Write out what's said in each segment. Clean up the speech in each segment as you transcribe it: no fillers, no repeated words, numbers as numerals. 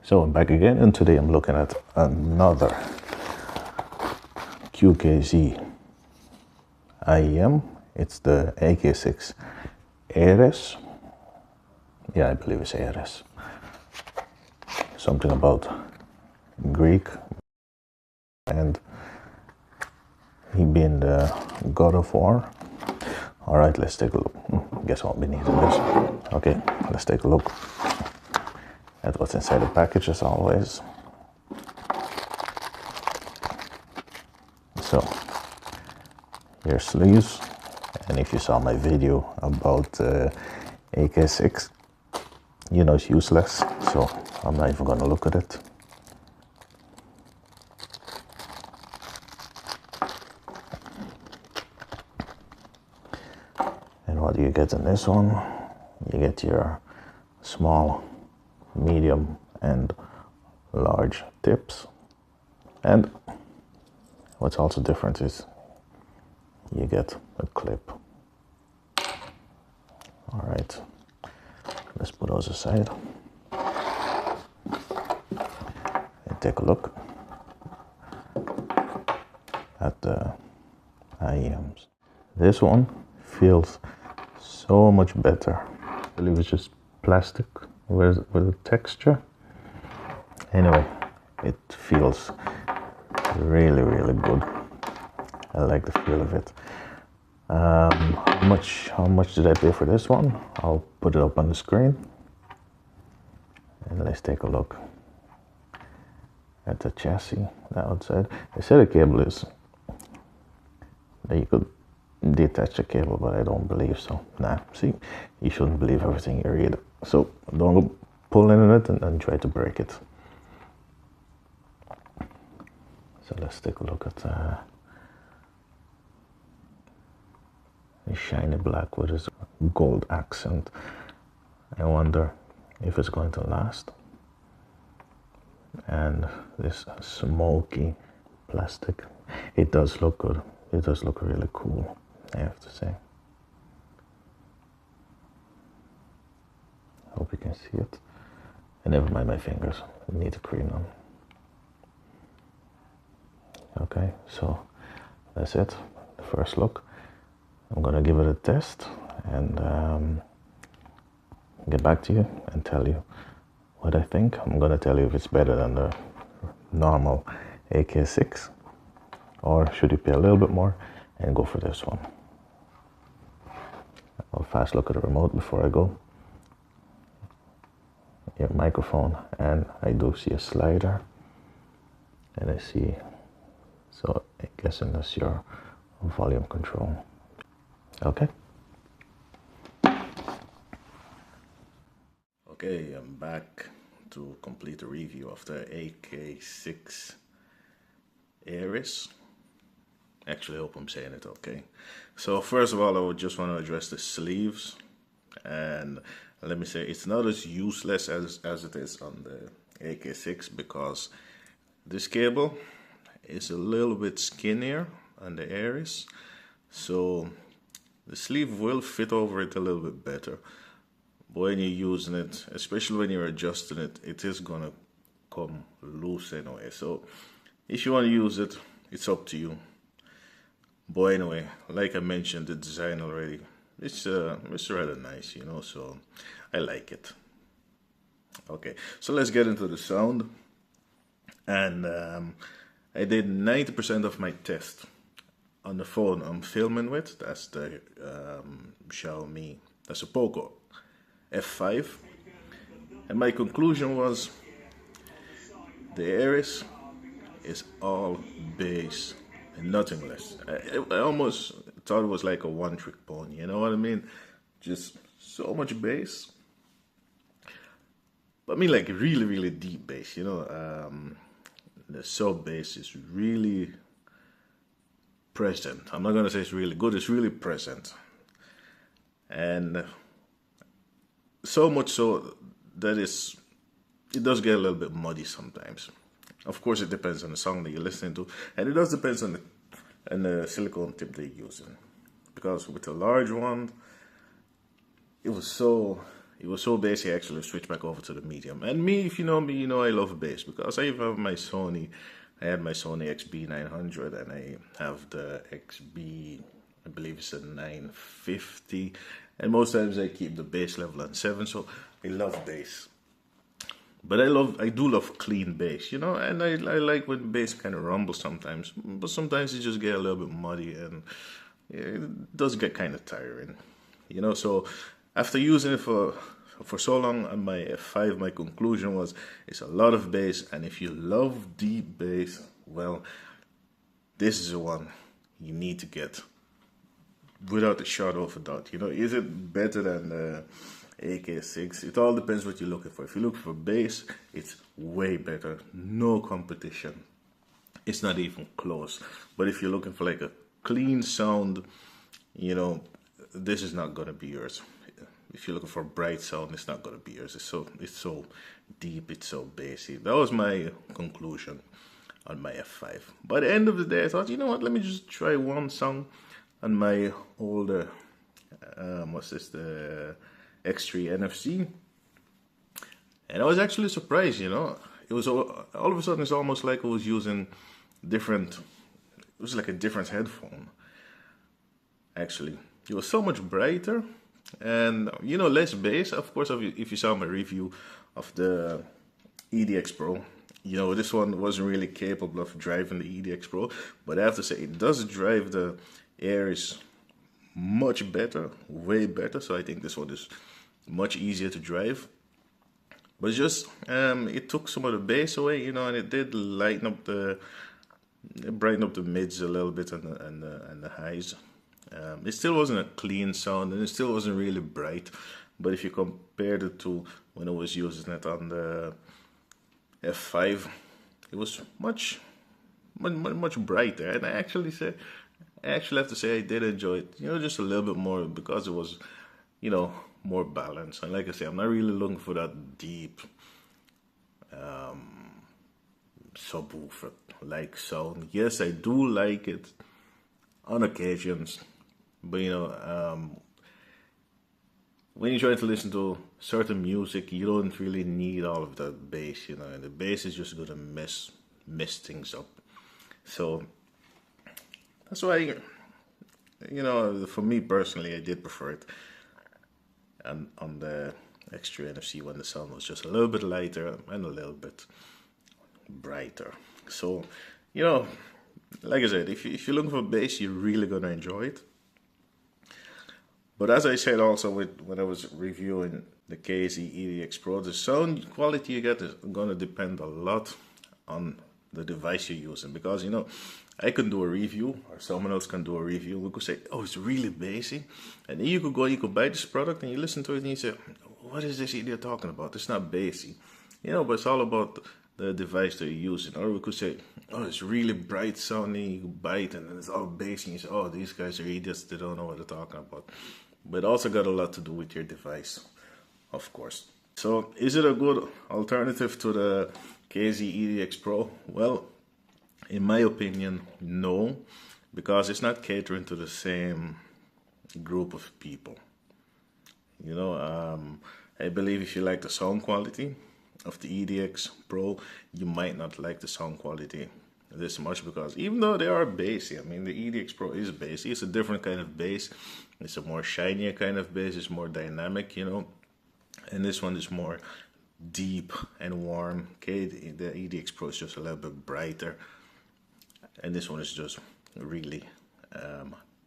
So I'm back again, and today I'm looking at another QKZ IEM. It's the AK6 Ares. Yeah, I believe it's Ares. Something about Greek, and he being the god of war. All right, let's take a look. Guess what we need in this. Okay, let's take a look at what's inside the package as always. So, here's sleeves, and if you saw my video about AK6, you know it's useless, so I'm not even gonna look at it. And what do you get in this one? You get your small, medium, and large tips. And what's also different is you get a clip. All right, let's put those aside and take a look at the IEMs. This one feels so much better. I believe it's just plastic with a texture. Anyway, it feels really good. I like the feel of it. How much did I pay for this one? I'll put it up on the screen, and let's take a look at the chassis, the outside. They said the cable is that you could detach the cable, but I don't believe so. Nah, see, you shouldn't believe everything you read. So don't go pulling in it and try to break it. So let's take a look at the shiny black with its gold accent. I wonder if it's going to last. And this smoky plastic, it does look good. It does look really cool, I have to say. Hope you can see it. And never mind my fingers, I need to clean them. Okay, so that's it, the first look. I'm gonna give it a test and get back to you and tell you what I think. I'm gonna tell you if it's better than the normal AK6, or should you pay a little bit more and go for this one. I'll fast look at the remote before I go. Your microphone, and I do see a slider, and I see, so I'm guessing that's your volume control. Okay. Okay, I'm back to complete the review of the AK6 Ares. Actually, I hope I'm saying it okay. So first of all, I would just want to address the sleeves, and let me say it's not as useless as it is on the AK6, because this cable is a little bit skinnier on the Ares, so the sleeve will fit over it a little bit better. But when you're using it, especially when you're adjusting it, it is gonna come loose anyway. So if you want to use it, it's up to you. But anyway, like I mentioned, the design already, it's rather nice, you know, so I like it. Okay, so let's get into the sound. And I did 90% of my test on the phone I'm filming with. That's the Xiaomi, that's a Poco F5. And my conclusion was the Ares is all bass and nothing less. I almost thought it was like a one-trick pony, you know what I mean? Just so much bass. But I mean like really deep bass, you know. The sub bass is really present. I'm not gonna say it's really good, it's really present. And so much so that it does get a little bit muddy sometimes. Of course, it depends on the song that you're listening to, and it does depend on the silicone tip they're using. Because with the large one, it was so it was so bassy I actually switched back over to the medium. And me, if you know me, you know I love bass because I have my Sony. I had my Sony XB900 and I have the XB, I believe it's a 950. And most times I keep the bass level on 7, so I love bass. But I do love clean bass, you know, and I like when bass kind of rumbles sometimes. But sometimes it just get a little bit muddy and it does get kind of tiring, you know. So after using it for so long on my F5, my conclusion was it's a lot of bass, and if you love deep bass, well, this is the one you need to get without a shadow of a doubt. You know, is it better than the AK6? It all depends what you're looking for. If you look for bass, it's way better, no competition. It's not even close. But if you're looking for like a clean sound, you know, this is not gonna be yours. If you're looking for a bright sound, it's not gonna be yours. It's so deep, it's so bassy. That was my conclusion on my F5. By the end of the day, I thought, you know what? Let me just try one song on my older, what's this? The X3 NFC. And I was actually surprised, you know. It was all of a sudden, it's almost like I was using different. It was like a different headphone. Actually, it was so much brighter, and you know, less bass. Of course, if you saw my review of the EDX Pro, you know, this one wasn't really capable of driving the EDX Pro, but I have to say it does drive the Ares much better, way better. So I think this one is much easier to drive. But it's just it took some of the bass away, you know, and it did brighten up the mids a little bit and the highs. It still wasn't a clean sound, and it still wasn't really bright. But if you compared it to when I was using it on the F5, it was much brighter. And I actually have to say I did enjoy it, you know, just a little bit more because it was, you know, more balanced. And like I say, I'm not really looking for that deep subwoofer like sound. Yes, I do like it on occasions, but you know, when you're trying to listen to certain music, you don't really need all of that bass, you know, and the bass is just gonna mess things up. So that's why, you know, for me personally, I did prefer it and on the X3 NFC when the sound was just a little bit lighter and a little bit brighter. So, you know, like I said, if you're looking for bass, you're really gonna enjoy it. But as I said also when I was reviewing the QKZ-AK6 Pro, the sound quality you get is gonna depend a lot on the device you're using, because you know, I can do a review or someone else can do a review. We could say, oh, it's really bassy, and then you could buy this product and you listen to it and you say, what is this idiot talking about? It's not bassy, you know. But it's all about the device that you're using. Or we could say, oh, it's really bright sounding, you buy it and then it's all bassy and you say, oh, these guys are idiots, they don't know what they're talking about. But it also got a lot to do with your device, of course. So is it a good alternative to the QKZ-AK6 Pro? Well, in my opinion, no, because it's not catering to the same group of people. You know, I believe if you like the sound quality of the EDX Pro, you might not like the sound quality this much, because even though they are bassy, I mean, the EDX Pro is bassy. It's a different kind of bass. It's a more shinier kind of bass. It's more dynamic, you know. And this one is more deep and warm. Okay, the EDX Pro is just a little bit brighter, and this one is just really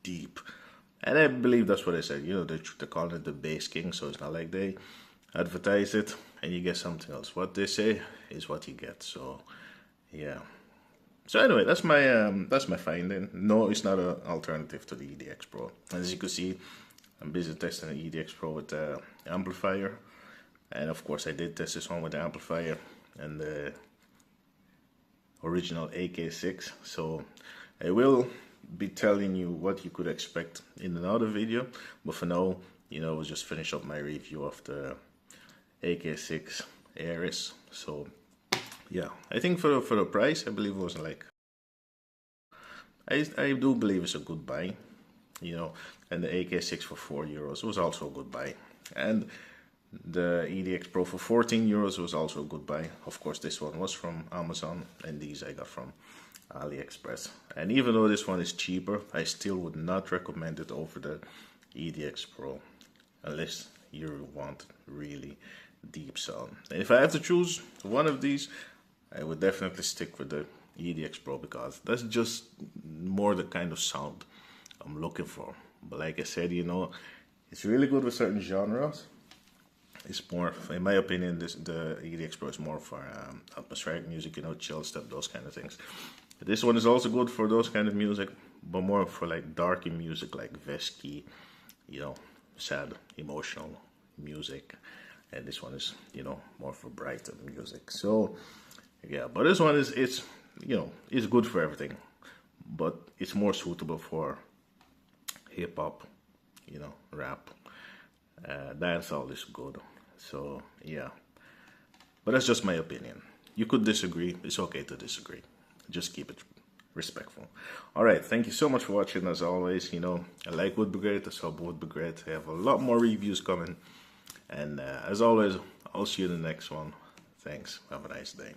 deep. And I believe that's what I said. You know, they're calling it the Bass King, so it's not like they advertise it and you get something else. What they say is what you get. So, yeah. So anyway, that's my finding. No, it's not an alternative to the EDX Pro. As you can see, I'm busy testing the EDX Pro with the amplifier, and of course I did test this one with the amplifier and the original AK6. So I will be telling you what you could expect in another video, but for now, you know, we'll just finish up my review of the AK6 Ares. So yeah, I think for the price, I believe it was like, I do believe it's a good buy, you know. And the AK6 for €4 was also a good buy. And The EDX Pro for 14 euros was also a good buy. Of course, this one was from Amazon, and these I got from Aliexpress. And even though this one is cheaper, I still would not recommend it over the EDX Pro, unless you want really deep sound. And if I have to choose one of these, I would definitely stick with the EDX Pro, because that's just more the kind of sound I'm looking for. But like I said, you know, it's really good with certain genres. It's more, in my opinion, the EDX Pro is more for atmospheric music, you know, chill stuff, those kind of things. This one is also good for those kind of music, but more for like darker music, like Vesky, you know, sad, emotional music. And this one is, you know, more for brighter music. So, yeah, but this one it's you know, it's good for everything, but it's more suitable for hip hop, you know, rap, dancehall is good. So yeah, but that's just my opinion. You could disagree. It's okay to disagree. Just keep it respectful. All right, thank you so much for watching. As always, you know, a like would be great, a sub would be great. I have a lot more reviews coming, and as always, I'll see you in the next one. Thanks. Have a nice day.